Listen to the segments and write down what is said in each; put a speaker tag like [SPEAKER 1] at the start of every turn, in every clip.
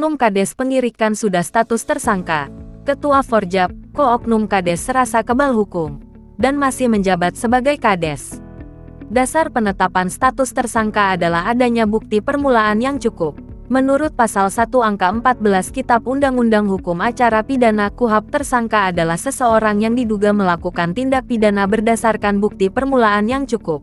[SPEAKER 1] Oknum Kades Pengirikan sudah status tersangka. Ketua Forjap, Oknum Kades serasa kebal hukum dan masih menjabat sebagai Kades. Dasar penetapan status tersangka adalah adanya bukti permulaan yang cukup. Menurut pasal 1 angka 14 Kitab Undang-Undang Hukum Acara Pidana KUHP, tersangka adalah seseorang yang diduga melakukan tindak pidana berdasarkan bukti permulaan yang cukup.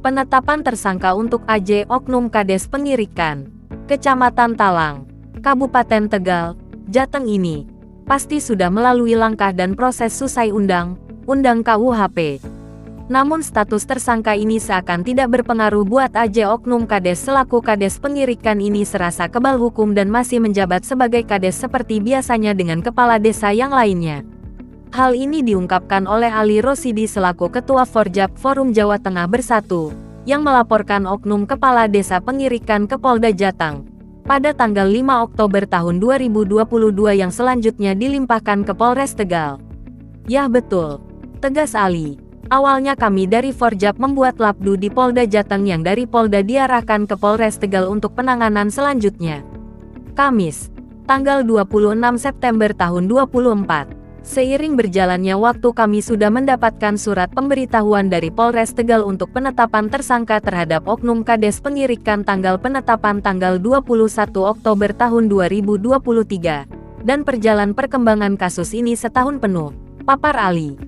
[SPEAKER 1] Penetapan tersangka untuk AJ Oknum Kades Pengirikan, Kecamatan Talang, Kabupaten Tegal, Jateng ini pasti sudah melalui langkah dan proses sesuai Undang-Undang KUHP. Namun status tersangka ini seakan tidak berpengaruh buat AJ Oknum Kades selaku Kades Pengirikan ini serasa kebal hukum dan masih menjabat sebagai Kades seperti biasanya dengan kepala desa yang lainnya. Hal ini diungkapkan oleh Ali Rosidi selaku Ketua Forjap Forum Jawa Tengah Bersatu, yang melaporkan Oknum Kepala Desa Pengirikan ke Polda Jateng pada tanggal 5 Oktober tahun 2022 yang selanjutnya dilimpahkan ke Polres Tegal. Yah betul, tegas Ali. Awalnya kami dari Forjap membuat labdu di Polda Jateng yang dari Polda diarahkan ke Polres Tegal untuk penanganan selanjutnya. Kamis, tanggal 26 September tahun 2024. Seiring berjalannya waktu kami sudah mendapatkan surat pemberitahuan dari Polres Tegal untuk penetapan tersangka terhadap Oknum Kades Pengirikan penetapan tanggal 21 Oktober tahun 2023. Dan perjalanan perkembangan kasus ini setahun penuh, papar Ali.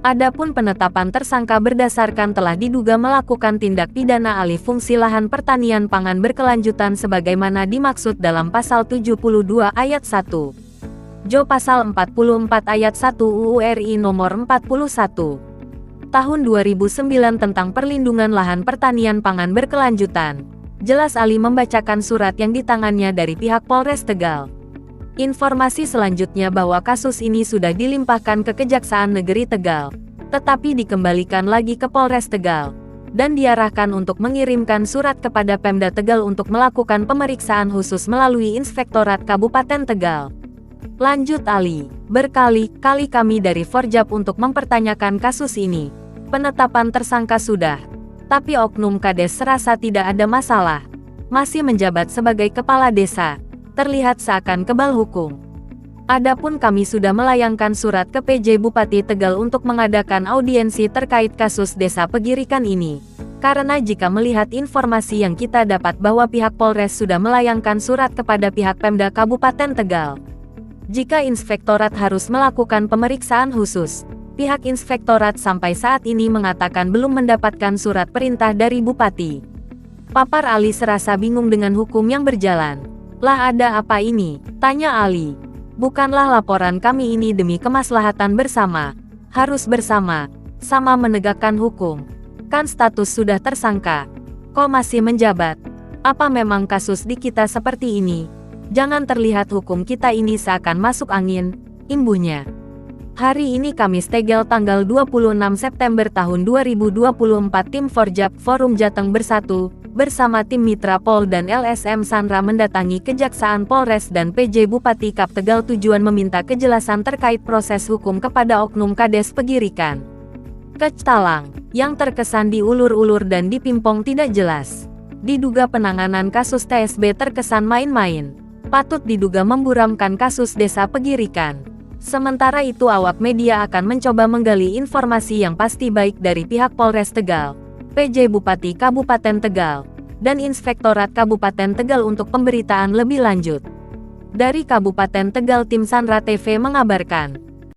[SPEAKER 1] Adapun penetapan tersangka berdasarkan telah diduga melakukan tindak pidana alih fungsi lahan pertanian pangan berkelanjutan sebagaimana dimaksud dalam pasal 72 ayat 1. Jo pasal 44 ayat 1 UU RI nomor 41 tahun 2009 tentang perlindungan lahan pertanian pangan berkelanjutan. Jelas Ali membacakan surat yang ditangannya dari pihak Polres Tegal. Informasi selanjutnya bahwa kasus ini sudah dilimpahkan ke Kejaksaan Negeri Tegal, tetapi dikembalikan lagi ke Polres Tegal, dan diarahkan untuk mengirimkan surat kepada Pemda Tegal untuk melakukan pemeriksaan khusus melalui Inspektorat Kabupaten Tegal. Lanjut Ali, berkali-kali kami dari Forjap untuk mempertanyakan kasus ini. Penetapan tersangka sudah, tapi Oknum Kades serasa tidak ada masalah. Masih menjabat sebagai kepala desa. Terlihat seakan kebal hukum. Adapun kami sudah melayangkan surat ke PJ Bupati Tegal untuk mengadakan audiensi terkait kasus desa Pegirikan ini. Karena jika melihat informasi yang kita dapat bahwa pihak Polres sudah melayangkan surat kepada pihak Pemda Kabupaten Tegal. Jika Inspektorat harus melakukan pemeriksaan khusus, pihak Inspektorat sampai saat ini mengatakan belum mendapatkan surat perintah dari Bupati. Papar Ali serasa bingung dengan hukum yang berjalan. Lah ada apa ini? Tanya Ali. Bukanlah laporan kami ini demi kemaslahatan bersama. Harus bersama, sama menegakkan hukum. Kan status sudah tersangka. Kok masih menjabat? Apa memang kasus di kita seperti ini? Jangan terlihat hukum kita ini seakan masuk angin, imbuhnya. Hari ini Kamis tanggal 26 September tahun 2024 tim Forjap Forum Jateng Bersatu bersama tim Mitra Pol dan LSM Sandra mendatangi Kejaksaan Polres dan PJ Bupati Kap Tegal tujuan meminta kejelasan terkait proses hukum kepada Oknum Kades Pegirikan, Kectalang, yang terkesan diulur-ulur dan dipimpong tidak jelas. Diduga penanganan kasus TSB terkesan main-main, patut diduga memburamkan kasus desa Pegirikan. Sementara itu awak media akan mencoba menggali informasi yang pasti baik dari pihak Polres Tegal, PJ Bupati Kabupaten Tegal, dan Inspektorat Kabupaten Tegal untuk pemberitaan lebih lanjut. Dari Kabupaten Tegal tim Sandra TV mengabarkan.